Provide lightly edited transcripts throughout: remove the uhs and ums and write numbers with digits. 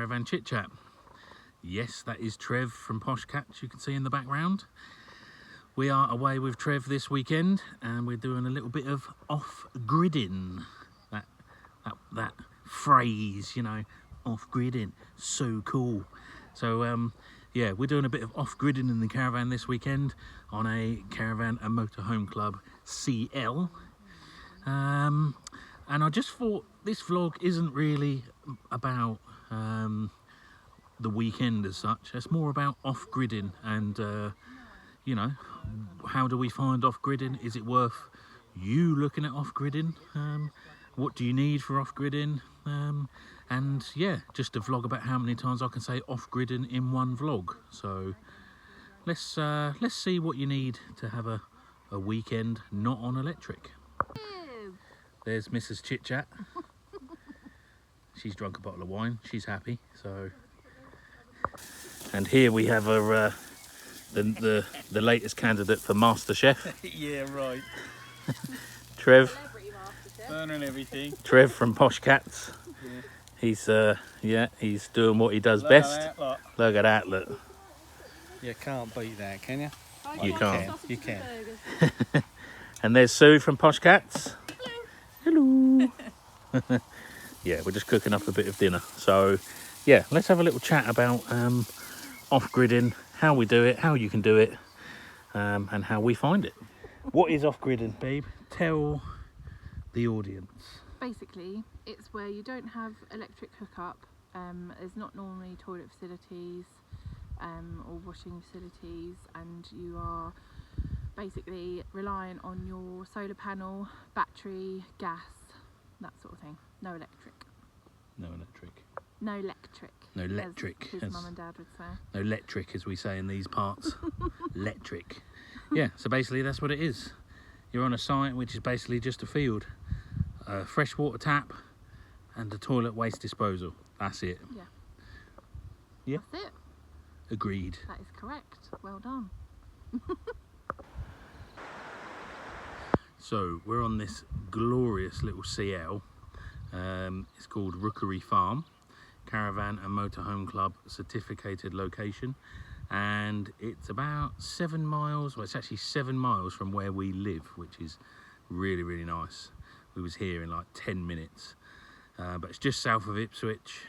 Caravan Chit Chat. Yes, that is Trev from Posh Cats, you can see in the background. We are away with Trev this weekend and we're doing a little bit of off-gridding. That phrase, you know, off-gridding, so cool. So yeah, we're doing a bit of off-gridding in the caravan this weekend on a Caravan and Motorhome Club CL. And I just thought this vlog isn't really about the weekend as such. It's more about off-gridding and you know, how do we find off-gridding? Is it worth you looking at off-gridding? What do you need for off-gridding? And yeah, just a vlog about how many times I can say off-gridding in one vlog. So let's see what you need to have a weekend not on electric. There's Mrs. Chit Chat. She's drunk a bottle of wine. She's happy. So, and here we have a the latest candidate for Master Chef. Yeah, right. Trev. Burning everything. Trev from Posh Cats. Yeah. He's doing what he does best. Look at that, look. You can't beat that, can you? You can't. You can. And there's Sue from Posh Cats. Hello. Yeah, we're just cooking up a bit of dinner. So, yeah, let's have a little chat about off-gridding, how we do it, how you can do it, and how we find it. What is off-gridding, babe? Tell the audience. Basically, it's where you don't have electric hookup. There's not normally toilet facilities or washing facilities, and you are basically relying on your solar panel, battery, gas, that sort of thing. No electric. No electric. No electric. No electric. As his mum and dad would say. No electric, as we say in these parts. Electric. Yeah, so basically that's what it is. You're on a site which is basically just a field. A freshwater tap and a toilet waste disposal. That's it. Yeah. Yeah? That's it. Agreed. That is correct. Well done. So we're on this glorious little CL. It's called Rookery Farm, Caravan and Motorhome Club certificated location, and it's about 7 miles. Well, it's actually 7 miles from where we live, which is really, really nice. We was here in like 10 minutes, but it's just south of Ipswich.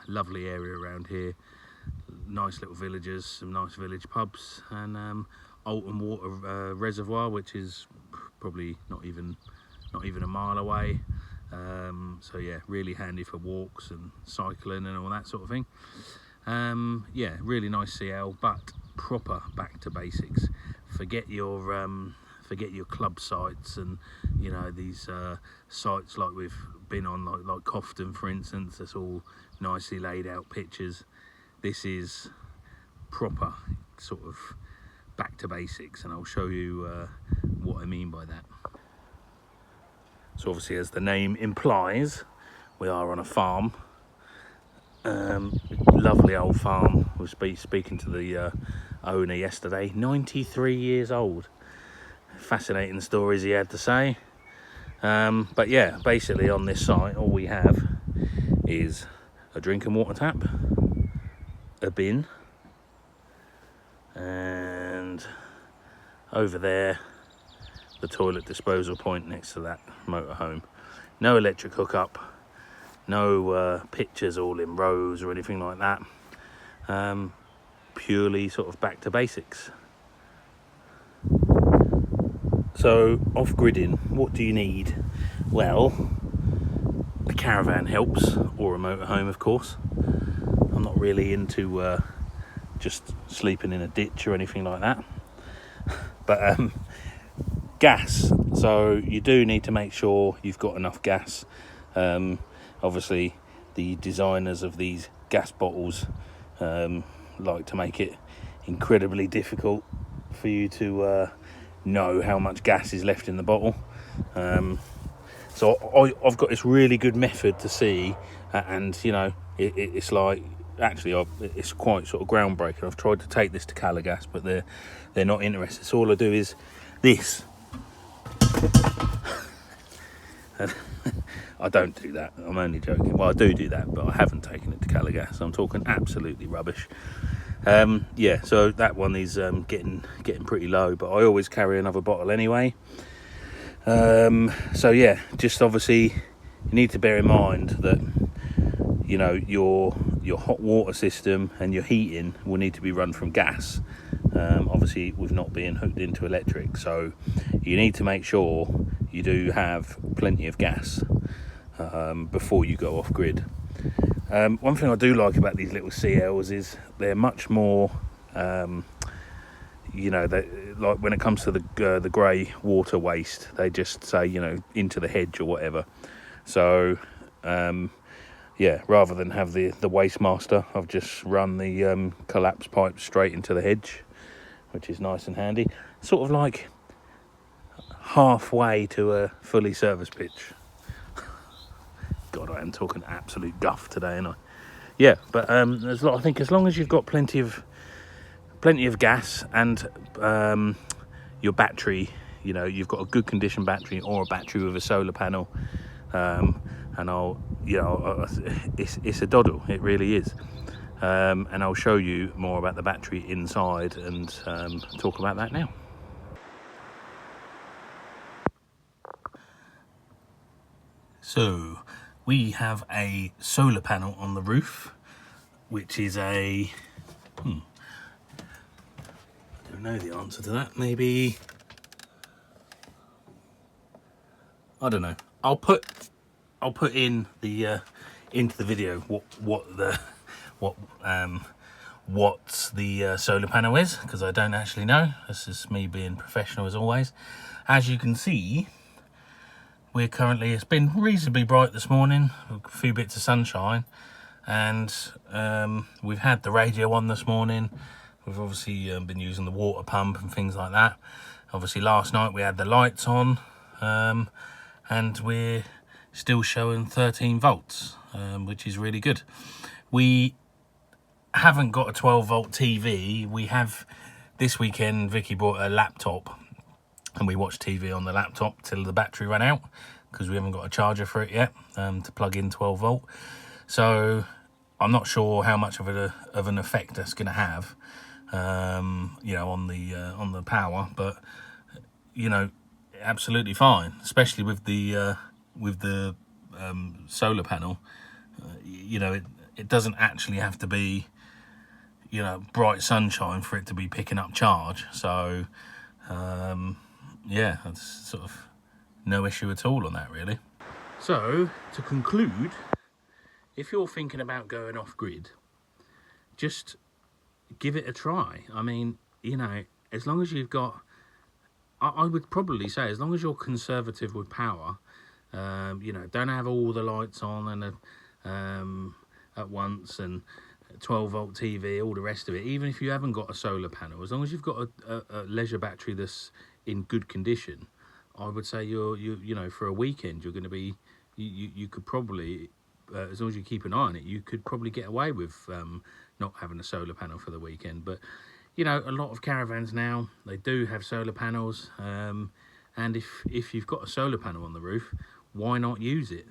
Lovely area around here. Nice little villages, some nice village pubs, and Alton Water Reservoir, which is probably not even a mile away. So yeah, really handy for walks and cycling and all that sort of thing. Yeah, really nice CL, but proper back to basics. Forget your club sites and, you know, these sites like we've been on, like Cofton, for instance. That's all nicely laid out pictures. This is proper sort of back to basics, and I'll show you what I mean by that. So obviously, as the name implies, we are on a farm. Lovely old farm. I was speaking to the owner yesterday. 93 years old. Fascinating stories he had to say. But yeah, basically on this site, all we have is a drinking water tap, a bin, and over there the toilet disposal point next to that motorhome. No electric hookup, no pictures all in rows or anything like that. Purely sort of back to basics. So off-gridding, what do you need? Well, a caravan helps, or a motorhome of course. I'm not really into just sleeping in a ditch or anything like that. But gas, so you do need to make sure you've got enough gas. Obviously the designers of these gas bottles like to make it incredibly difficult for you to know how much gas is left in the bottle. So I've got this really good method to see, and you know, it's like, actually it's quite sort of groundbreaking. I've tried to take this to Calagas, but they're not interested. So all I do is this. I don't do that. I'm only joking. Well, I do that, but I haven't taken it to Calagas. I'm talking absolutely rubbish. Yeah, so that one is getting pretty low, but I always carry another bottle anyway. So yeah, just obviously you need to bear in mind that, you know, your hot water system and your heating will need to be run from gas. Obviously with not being hooked into electric, so you need to make sure you do have plenty of gas before you go off grid. One thing I do like about these little CLs is they're much more you know, they, like when it comes to the grey water waste, they just say, you know, into the hedge or whatever. So yeah, rather than have the waste master, I've just run the collapse pipe straight into the hedge, which is nice and handy. Sort of like halfway to a fully serviced pitch. God, I am talking absolute guff today, ain't I? Yeah, but I think as long as you've got plenty of gas and your battery, you know, you've got a good condition battery or a battery with a solar panel, and it's a doddle, it really is. And I'll show you more about the battery inside and talk about that now. So we have a solar panel on the roof, which is I don't know the answer to that. Maybe, I don't know. I'll put in the into the video what the solar panel is, because I don't actually know. This is me being professional as always. As you can see, it's been reasonably bright this morning, a few bits of sunshine, and we've had the radio on this morning. We've obviously been using the water pump and things like that. Obviously last night we had the lights on, and we're still showing 13 volts, which is really good. We haven't got a 12 volt TV. We have, this weekend Vicky bought a laptop and we watched TV on the laptop till the battery ran out, because we haven't got a charger for it yet to plug in 12 volt. So I'm not sure how much of an effect that's going to have, you know, on the power, but you know, absolutely fine, especially with the solar panel. You know, it doesn't actually have to be, you know, bright sunshine for it to be picking up charge. So yeah, that's sort of no issue at all on that, really. So to conclude, if you're thinking about going off grid, just give it a try. I mean, you know, as long as you've got, I would probably say, as long as you're conservative with power, you know, don't have all the lights on and at once, and 12 volt TV, all the rest of it. Even if you haven't got a solar panel, as long as you've got a leisure battery that's in good condition, I would say you know, for a weekend you're going to be, you could probably, as long as you keep an eye on it, you could probably get away with not having a solar panel for the weekend. But you know, a lot of caravans now, they do have solar panels, and if you've got a solar panel on the roof, why not use it?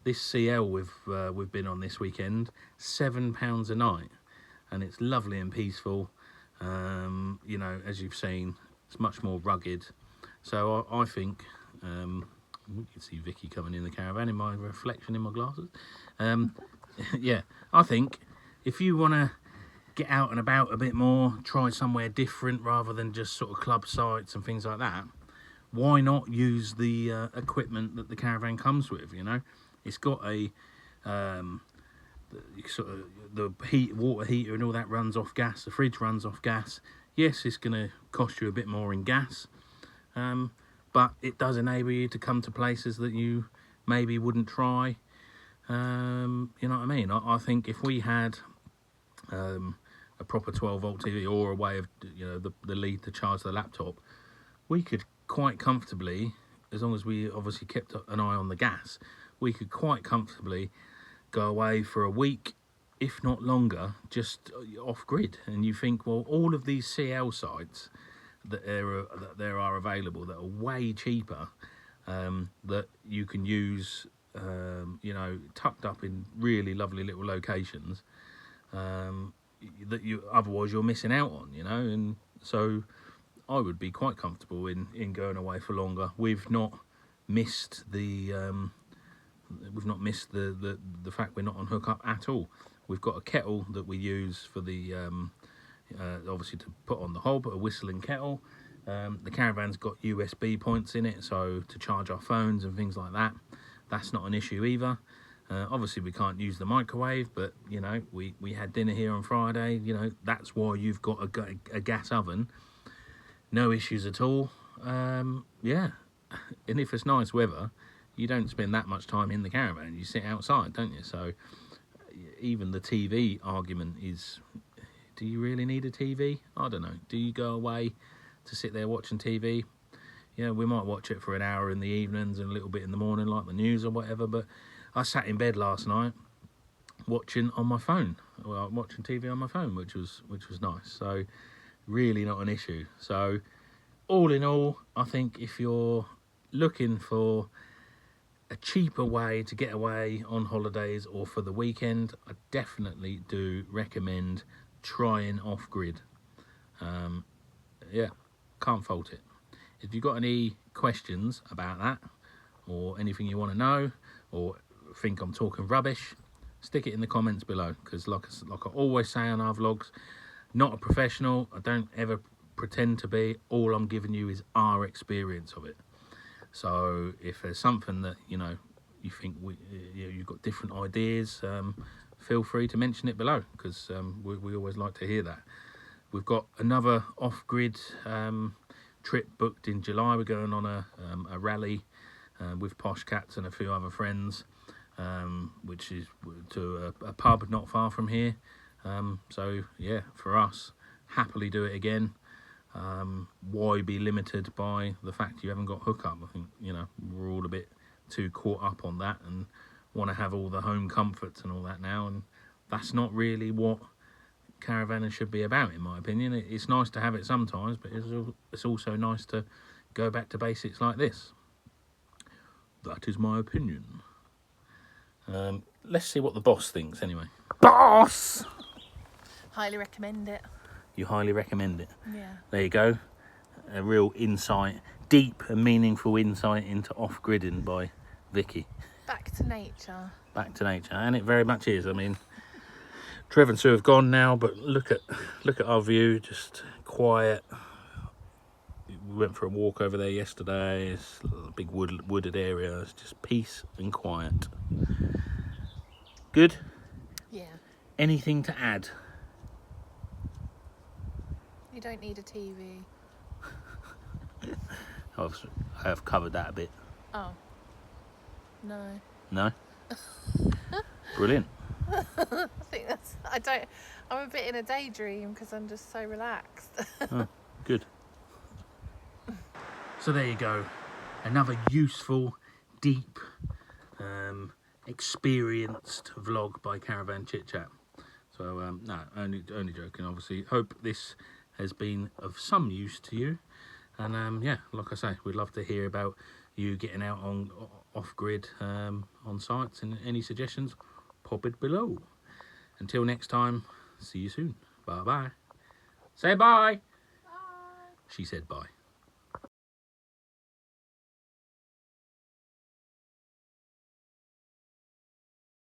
This CL we've been on this weekend, £7 a night, and it's lovely and peaceful. You know, as you've seen, it's much more rugged. So I think, you can see Vicky coming in the caravan in my reflection in my glasses. Yeah, I think if you want to get out and about a bit more, try somewhere different rather than just sort of club sites and things like that, why not use the equipment that the caravan comes with? You know, it's got a sort of the water heater and all that runs off gas. The fridge runs off gas. Yes, it's going to cost you a bit more in gas, but it does enable you to come to places that you maybe wouldn't try. You know what I mean? I think if we had a proper 12 volt TV or a way of, you know, the lead to charge the laptop, we could quite comfortably, as long as we obviously kept an eye on the gas, we could quite comfortably go away for a week, if not longer, just off grid. And you think, well, all of these CL sites that there are available that are way cheaper, that you can use you know, tucked up in really lovely little locations that otherwise you're missing out on, you know. And so I would be quite comfortable in going away for longer. We've not missed the fact we're not on hookup at all. We've got a kettle that we use for the obviously to put on the hob, a whistling kettle. The Caravan's got USB points in it, so to charge our phones and things like that, that's not an issue either. Obviously we can't use the microwave, but you know, we had dinner here on Friday. You know, that's why you've got a gas oven. No issues at all. Yeah, and if it's nice weather, you don't spend that much time in the caravan. You sit outside, don't you? So even the TV argument is, do you really need a TV? I don't know. Do you go away to sit there watching TV? Yeah, we might watch it for an hour in the evenings and a little bit in the morning, like the news or whatever. But I sat in bed last night watching on my phone, well, watching TV on my phone, which was nice. So really not an issue. So all in all, I think if you're looking for a cheaper way to get away on holidays or for the weekend, I definitely do recommend trying Off Grid. Yeah, can't fault it. If you've got any questions about that or anything you want to know or think I'm talking rubbish, stick it in the comments below, because like I always say on our vlogs, not a professional, I don't ever pretend to be. All I'm giving you is our experience of it. So if there's something that, you know, you think you've got different ideas, feel free to mention it below, because we always like to hear that. We've got another off-grid trip booked in July. We're going on a rally with Posh Cats and a few other friends, which is to a pub not far from here. So yeah, for us, happily do it again. Why be limited by the fact you haven't got hookup? I think, you know, we're all a bit too caught up on that and want to have all the home comforts and all that now, and that's not really what caravanning should be about, in my opinion. It's nice to have it sometimes, but it's also nice to go back to basics like this. That is my opinion. Let's see what the boss thinks anyway. Boss! Highly recommend it. You highly recommend it? Yeah. There you go. A real insight, deep and meaningful insight into off-gridding by Vicky. Back to nature. Back to nature, and it very much is. I mean, Trev and Sue have gone now, but look at our view, just quiet. We went for a walk over there yesterday. It's a big wooded area. It's just peace and quiet. Good? Yeah. Anything to add? You don't need a TV. I have covered that a bit. Oh. No. No? Brilliant. I think I'm a bit in a daydream because I'm just so relaxed. Oh, good. So there you go. Another useful, deep, experienced vlog by Caravan Chit Chat. So no, only joking, obviously. Hope this has been of some use to you, and yeah, like I say, we'd love to hear about you getting out on off-grid on sites, and any suggestions, pop it below. Until next time, see you soon. Bye bye. Say bye. Bye. She said bye.